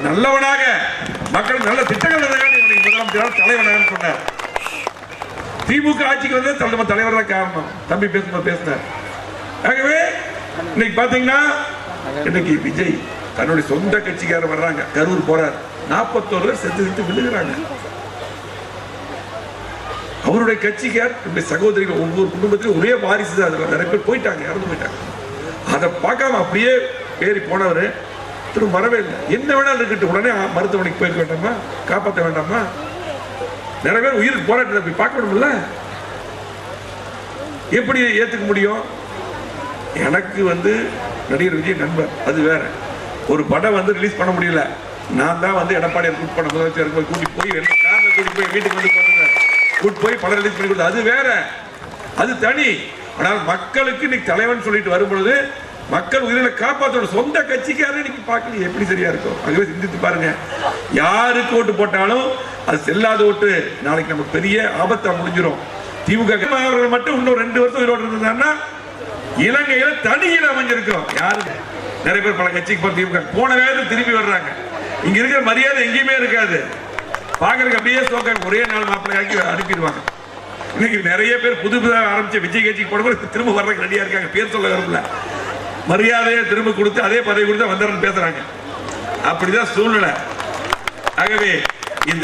நல்லவனாக மக்கள் நல்ல திட்டங்கள் முதலமைச்சர் தலைவனாக சொன்னார். திமுக ஆட்சிக்கு வந்து தலைவர் தான் காரணம். தம்பி பேசினார். ஆகவே இன்னைக்கு பாத்தீங்கன்னா இன்னைக்கு விஜய் தன்னுடைய சொந்த கட்சிக்காரர் வர்றாங்க, கரூர் போறார், 41 பேர் செத்து விழுகிறாங்க. அவருடைய கட்சிக்கார் சகோதரிகள் ஒவ்வொரு குடும்பத்திலும் ஒரே வாரிசு தான். நிறைய பேர் போயிட்டாங்க, இறந்து போயிட்டாங்க. அதை பார்க்காம அப்படியே ஏறி போனவர் திரும்ப வரவே இல்லை. என்ன வேணாலும் இருக்கட்டும், உடனே மருத்துவமனைக்கு போயிருக்க வேண்டாமா, காப்பாற்ற வேண்டாமா? நிறைய பேர் உயிருக்கு போராட்டத்தை போய் பார்க்கணும்ல. எப்படி ஏத்துக்க முடியும்? எனக்கு வந்து நடிகர் விஜய் நண்பர், அது வேற. ஒரு படம் வந்து ரிலீஸ் பண்ண முடியல, நான் தான் வந்து எடப்பாடியார் கூட்டு பண்ண முதலமைச்சர் கூட்டி போய் கார்ல கூட்டி போய் வீட்டுக்கு வந்து கூட்டு போய் படம் ரிலீஸ் பண்ணி கொடுத்தது, அது வேற, அது தனி. ஆனால் மக்களுக்கு இன்னைக்கு தலைவன் சொல்லிட்டு வரும்பொழுது மக்கள் உயிரினை காப்பாற்றணும். சொந்த கட்சிக்காரன் இன்னைக்கு பார்க்கல, எப்படி சரியா இருக்கும்? ஆகவே சிந்தித்து பாருங்க. யாருக்கு ஓட்டு போட்டாலும் அது செல்லாத ஓட்டு நாளைக்கு நமக்கு பெரிய ஆபத்தா முடிஞ்சிடும். திமுக அவர்கள் மட்டும் இன்னும் 2 வருஷம் உயிரோடு இருந்தாங்கன்னா இலங்கையில தனியில் அமைஞ்சிருக்கும். யாரு நிறைய பேர் பல கட்சிக்கு போற திமுக போன வேகத்தில் திரும்பி வர்றாங்க. இங்க இருக்கிற மரியாதை எங்கேயுமே இருக்காது. பாக்குறதுக்கு அப்படியே சோக்க ஒரே நாள் மாப்பிள்ளையாக்கி அனுப்பிடுவாங்க. இன்னைக்கு நிறைய பேர் புதுசாக ஆரம்பிச்ச விஜய் கட்சிக்கு போடும்போது திரும்ப வர்றதுக்கு ரெடியா இருக்காங்க. பேர் சொல்ல விரும்பல, மரியாதையை திரும்ப கொடுத்து அதே பதவி கொடுத்து வந்துடுறேன்னு பேசுறாங்க. அப்படிதான் சூழ்நிலை. ஆகவே இந்த